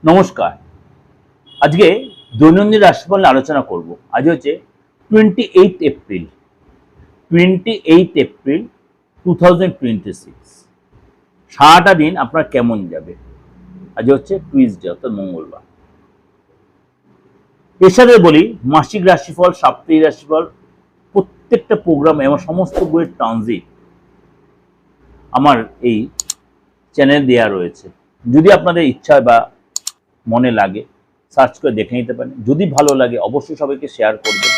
নমস্কার। আজকে দৈনন্দিন রাশিফল নিয়ে আলোচনা করব। আজ হচ্ছে 28 এপ্রিল 2026। সারাটা দিন আপনার কেমন যাবে? আজ হচ্ছে টুইসডে অর্থাৎ মঙ্গলবার। এর সাথে বলি মাসিক রাশিফল, সাপ্তাহিক রাশিফল, প্রত্যেকটা প্রোগ্রাম এবং সমস্ত বইয়ের ট্রানজিট আমার এই চ্যানেল দেওয়া রয়েছে। যদি আপনাদের ইচ্ছা বা মনে লাগে সার্চ করে দেখে নিতে পারেন। যদি ভালো লাগে অবশ্যই সবাইকে শেয়ার করবেন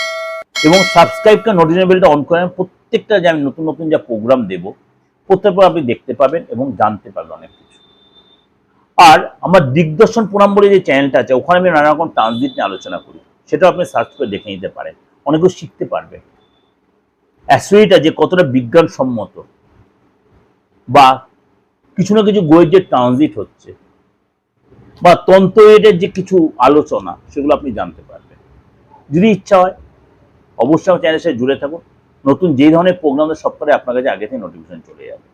এবং সাবস্ক্রাইব করে নোটিফিকেশন বেলটা অন করেন। প্রত্যেকটা যে আমি নতুন নতুন যা প্রোগ্রাম দেব প্রত্যেকবার আপনি দেখতে পাবেন এবং জানতে পারবেন অনেক কিছু। আর আমার দিগদর্শন পুরাণ বলে যে চ্যানেলটা আছে ওখানে আমি নানা রকম ট্রানজিট নিয়ে আলোচনা করি, সেটাও আপনি সার্চ করে দেখে নিতে পারেন। অনেক কিছু শিখতে পারবেন। অ্যাস্ট্রোলজিটা যে কতটা বিজ্ঞানসম্মত বা কিছু না কিছু বইয়ের যে ট্রানজিট হচ্ছে বা তন্ত্রের যে কিছু আলোচনা সেগুলো আপনি জানতে পারবেন। যদি ইচ্ছা হয় অবশ্যই আমার চ্যানেলের সাথে জুড়ে থাকুন। নতুন যে ধরনের প্রোগ্রাম সবকটাই আপনার কাছে আগে থেকে নোটিফিকেশন চলে যাবে।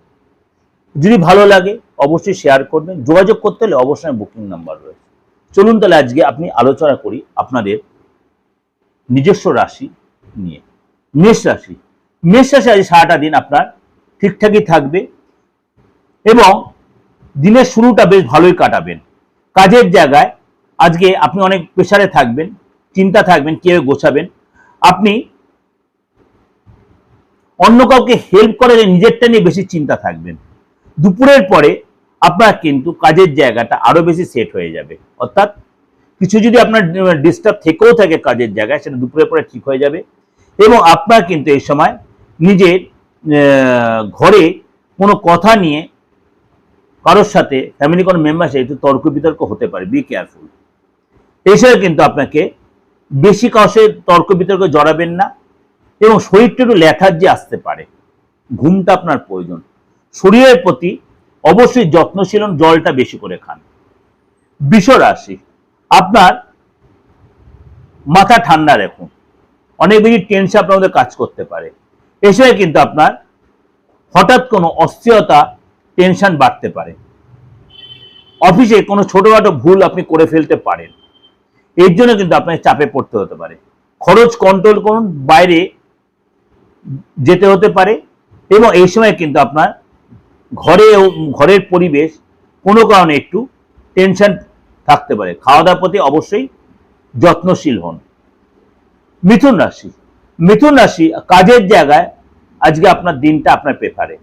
যদি ভালো লাগে অবশ্যই শেয়ার করবেন। যোগাযোগ করতে হলে অবশ্যই বুকিং নাম্বার রয়েছে। চলুন তাহলে আজকে আপনি আলোচনা করি আপনাদের নিজস্ব রাশি নিয়ে। মেষ রাশি। মেষ রাশি আজ সারাটা দিন আপনার ঠিকঠাকই থাকবে এবং দিনের শুরুটা বেশ ভালোই কাটাবেন। কাজের জায়গায় আজকে আপনি অনেক প্রেসারে থাকবেন, চিন্তা থাকবেন কিভাবে গোছাবেন। আপনি অন্য কাউকে হেল্প করে নিজেরটা নিয়ে বেশি চিন্তা থাকবেন। দুপুরের পরে আপনার কিন্তু কাজের জায়গাটা আরো বেশি সেট হয়ে যাবে। অর্থাৎ কিছু যদি আপনার ডিস্টার্ব থেকেও থাকে কাজের জায়গায় সেটা দুপুরের পরে ঠিক হয়ে যাবে এবং আপনার কিন্তু এই সময় নিজের ঘরে কোনো কথা নিয়ে কারোর সাথে ফ্যামিলি কোনো মেম্বার সাথে একটু তর্ক বিতর্ক হতে পারে। Be careful. এছাড়া কিন্তু আপনাকে বেশি কারোর সাথে তর্ক বিতর্কে জড়াবেন না এবং শরীরটা একটু লেথার্জি আসতে পারে। ঘুমটা আপনার প্রয়োজন। শরীরের প্রতি অবশ্যই যত্নশীল, জলটা বেশি করে খান। বৃষ রাশি। আপনার মাথা ঠান্ডা রাখুন। অনেক বেশি টেনশন আপনার মধ্যে কাজ করতে পারে। এছাড়া কিন্তু আপনার হঠাৎ কোনো অস্থিরতা, টেনশন বাড়তে পারে। অফিসে কোনো ছোটখাটো ভুল আপনি করে ফেলতে পারেন, এর জন্য কিন্তু আপনাকে চাপে পড়তে হতে পারে। খরচ কন্ট্রোল করুন, বাইরে যেতে হতে পারে এবং এই সময় কিন্তু আপনার ঘরের পরিবেশ কোনো কারণে একটু টেনশন থাকতে পারে। খাওয়া দাওয়ার প্রতি অবশ্যই যত্নশীল হন। মিথুন রাশি। মিথুন রাশি কাজের জায়গায় আজকে আপনার দিনটা আপনার প্রেফারে।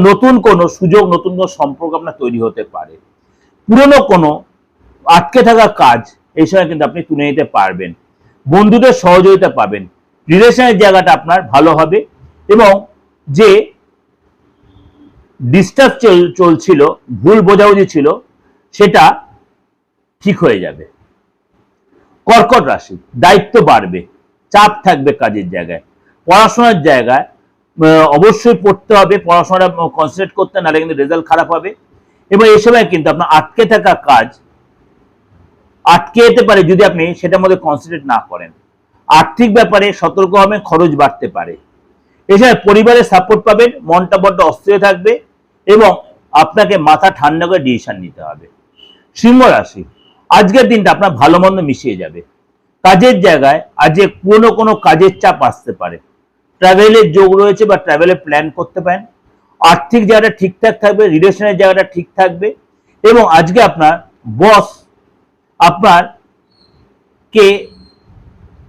নতুন কোনো সুযোগ, নতুন কোনো সম্পর্ক আপনার তৈরি হতে পারে। পুরনো কোনো আটকে থাকা কাজ এই সময় কিন্তু আপনি তুলে নিতে পারবেন। বন্ধুদের সহযোগিতা পাবেন। রিলেশনের জায়গাটা আপনার ভালো হবে এবং যে ডিস্টার্ব চলছিল, ভুল বোঝাবুঝি ছিল, সেটা ঠিক হয়ে যাবে। কর্কট রাশি। দায়িত্ব বাড়বে, চাপ থাকবে কাজের জায়গায়। পড়াশোনার জায়গায় অবশ্যই পড়তে হবে, পড়াশোনাটা কনসেন্ট্রেট করতে, নাহলে কিন্তু রেজাল্ট খারাপ হবে এবং এই সময় কিন্তু আপনার আটকে থাকা কাজ আটকে যেতে পারে যদি আপনি সেটার মধ্যে কনসেন্ট্রেট না করেন। আর্থিক ব্যাপারে সতর্ক হবেন, খরচ বাড়তে পারে। এছাড়া পরিবারের সাপোর্ট পাবেন, মনটা বড্ড অস্থির থাকবে এবং আপনাকে মাথা ঠান্ডা করে ডিসিশন নিতে হবে। সিংহ রাশি। আজকের দিনটা আপনার ভালো মন্দ মিশিয়ে যাবে। কাজের জায়গায় আজকে পুরনো কোনো কাজের চাপ আসতে পারে। ট্রাভেলের যোগ রয়েছে বা ট্রাভেলের প্ল্যান করতে পারেন। আর্থিক জায়গাটা ঠিকঠাক থাকবে, রিলেশনের জায়গাটা ঠিক থাকবে এবং আজকে আপনার বস আপনার কে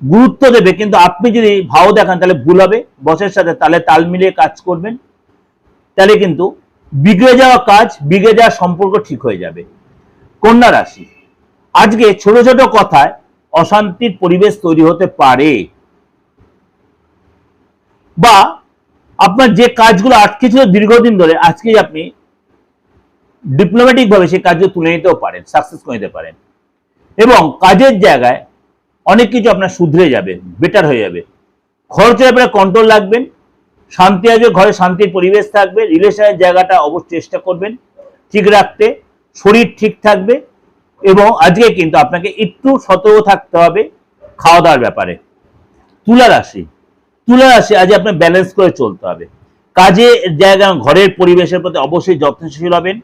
গুরুত্ব দেবে, কিন্তু আপনি যদি ভাও দেখান তাহলে ভুল হবে। বসের সাথে তাহলে তাল মিলিয়ে কাজ করবেন, তাহলে কিন্তু বিগড়ে যাওয়া কাজ, বিগড়ে যাওয়া সম্পর্ক ঠিক হয়ে যাবে। কন্যা রাশি। আজকে ছোট ছোট কথায় অশান্তির পরিবেশ তৈরি হতে পারে বা আপনার যে কাজগুলো আটকে ছিল দীর্ঘদিন ধরে আজকে আপনি ডিপ্লোম্যাটিক ভাবে সেই কাজগুলো তুলে নিতেও পারেন, সাকসেস করে নিতে পারেন এবং কাজের জায়গায় অনেক কিছু আপনার শুধরে যাবে, বেটার হয়ে যাবে। খরচের ব্যাপারে কন্ট্রোল রাখবেন। শান্তি আসবে, ঘরে শান্তির পরিবেশ থাকবে। রিলেশনের জায়গাটা অবশ্যই চেষ্টা করবেন ঠিক রাখতে। শরীর ঠিক থাকবে এবং আজকে কিন্তু আপনাকে একটু সতর্ক থাকতে হবে খাওয়া দাওয়ার ব্যাপারে। তুলা রাশি। তুলা রাশি আজ আপনার ব্যালেন্স করে চলতে হবে। কাজে জায়গা, ঘরের পরিবেশের প্রতি অবশ্যই যত্নশীল হবেন।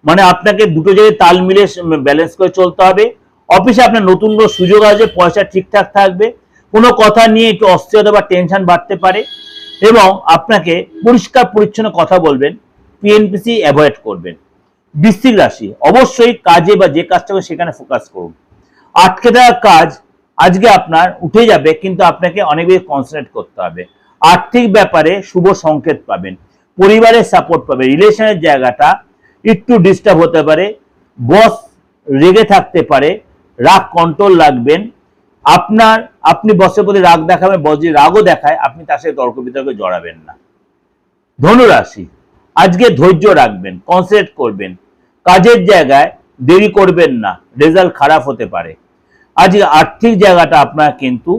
মানে আপনাকে দুটো জায়গায় তাল মিলে ব্যালেন্স করে চলতে হবে। অফিসে আপনার নতুন কোনো সুযোগ আসবে, পয়সা ঠিকঠাক থাকবে, কোনো কথা নিয়ে একটু অস্থিরতা বা টেনশন বাড়তে পারে, এবং আপনাকে পরিষ্কার পরিচ্ছন্ন কথা বলবেন, পিএনপিসি অ্যাভয়েড করবেন। বৃশ্চিক রাশি, অবশ্যই কাজে বা যে কাজটা হবে সেখানে ফোকাস করুন। আটকে থাকা কাজ আজকে আপনার উঠে যাবে, কিন্তু আপনাকে অনেক বেশি কনসেন্ট্রেট করতে হবে। আর্থিক ব্যাপারে শুভ সংকেত পাবেন, পরিবারের সাপোর্ট পাবে, রিলেশনের জায়গাটা একটু ডিস্টার্ব হতে পারে, বস রেগে থাকতে পারে, রাগ কন্ট্রোল রাখবেন। আপনি বসের প্রতি রাগ দেখাবেন, বস যদি রাগও দেখায় আপনি তার সাথে তর্ক বিতর্কে জড়াবেন না। ধনুরাশি, আজকে ধৈর্য রাখবেন, কনসেন্ট্রেট করবেন, কাজের জায়গায় দেরি করবেন না, রেজাল্ট খারাপ হতে পারে। আজকে আর্থিক জায়গাটা আপনার কিন্তু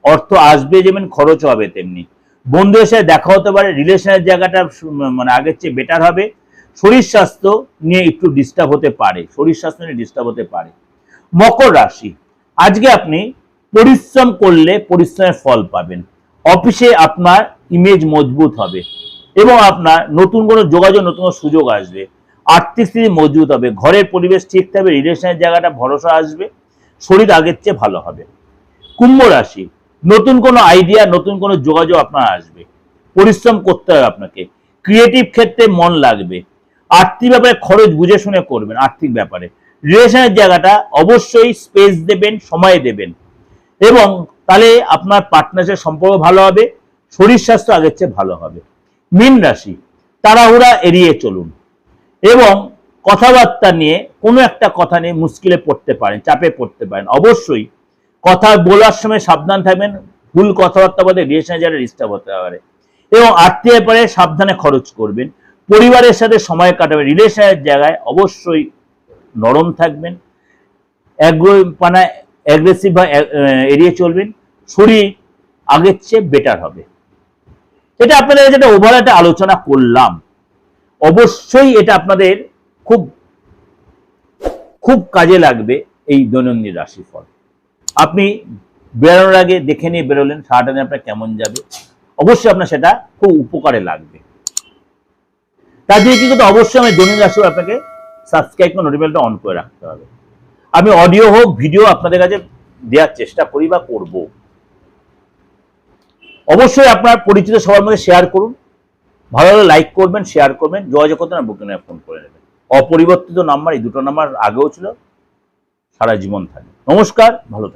অর্থ আসবে যেমন খরচ হবে তেমনি। বন্ধুদের সাথে দেখা হতে পারে, রিলেশনের জায়গাটা মানে আগের চেয়ে বেটার হবে। শরীর স্বাস্থ্য নিয়ে একটু ডিস্টার্ব হতে পারে, শরীর স্বাস্থ্য নিয়ে ডিস্টার্ব হতে পারে। মকর রাশি, আজকে আপনি পরিশ্রম করলে পরিশ্রমের ফল পাবেন। অফিসে আপনার ইমেজ মজবুত হবে এবং আপনার নতুন কোনো যোগাযোগ, নতুন কোনো সুযোগ আসবে। আর্থিক স্থিতি মজবুত হবে, ঘরের পরিবেশ ঠিক থাকবে, রিলেশনের জায়গাটা ভরসা আসবে, শরীর আগের চেয়ে ভালো হবে। কুম্ভ রাশি, নতুন কোনো আইডিয়া, নতুন কোনো যোগাযোগ আপনার আসবে, পরিশ্রম করতে হবে আপনাকে, ক্রিয়েটিভ ক্ষেত্রে মন লাগবে। আর্থিক ব্যাপারে খরচ বুঝে শুনে করবেন। আর্থিক ব্যাপারে রিলেশনের জায়গাটা অবশ্যই স্পেস দেবেন, সময় দেবেন, এবং তাহলে আপনার পার্টনারের সম্পর্ক ভালো হবে, শরীর স্বাস্থ্য আগের চেয়ে ভালো হবে। মীন রাশি, তাড়াহুড়া এড়িয়ে চলুন এবং কথাবার্তা নিয়ে কোনো একটা কথা নিয়ে মুশকিলে পড়তে পারেন, চাপে পড়তে পারেন। অবশ্যই কথা বলার সময় সাবধান থাকবেন, ভুল কথাবার্তা বলতে রিলেশনের জায়গায় ডিস্টার্ব হতে পারে। এবং আর্থিক ব্যাপারে সাবধানে খরচ করবেন, পরিবারের সাথে সময় কাটাবেন, রিলেশনের জায়গায় অবশ্যই নরম থাকবেন, অ্যাগ্রেসিভ বা এড়িয়ে চলবেন, শরীর আগের চেয়ে বেটার হবে। এটা আপনাদের যেটা ওভারঅল একটা আলোচনা করলাম, অবশ্যই এটা আপনাদের খুব খুব কাজে লাগবে। এই দৈনন্দিন রাশিফল আপনি বেরোনোর আগে দেখে নিয়ে বেরোলেন, সারাটা দিন আপনার কেমন যাবে, অবশ্যই আপনার সেটা খুব উপকারে লাগবে। তার জন্য কি করতে, অবশ্যই আমি দৈনন্দিন রাশিফল আপনাকে সাবস্ক্রাইব করে নোটিফিকেশনটা অন করে রাখতে হবে। আমি অডিও হোক ভিডিও আপনাদের কাছে দেওয়ার চেষ্টা করি বা করব। অবশ্যই আপনার পরিচিত সবার মধ্যে শেয়ার করুন, ভালো ভালো লাইক করবেন, শেয়ার করবেন, যোগাযোগ করতে না বুকিং ফোন করে নেবেন। অপরিবর্তিত নাম্বার, এই দুটো নাম্বার আগেও ছিল, সারা জীবন থাকে। নমস্কার, ভালো থাকবেন।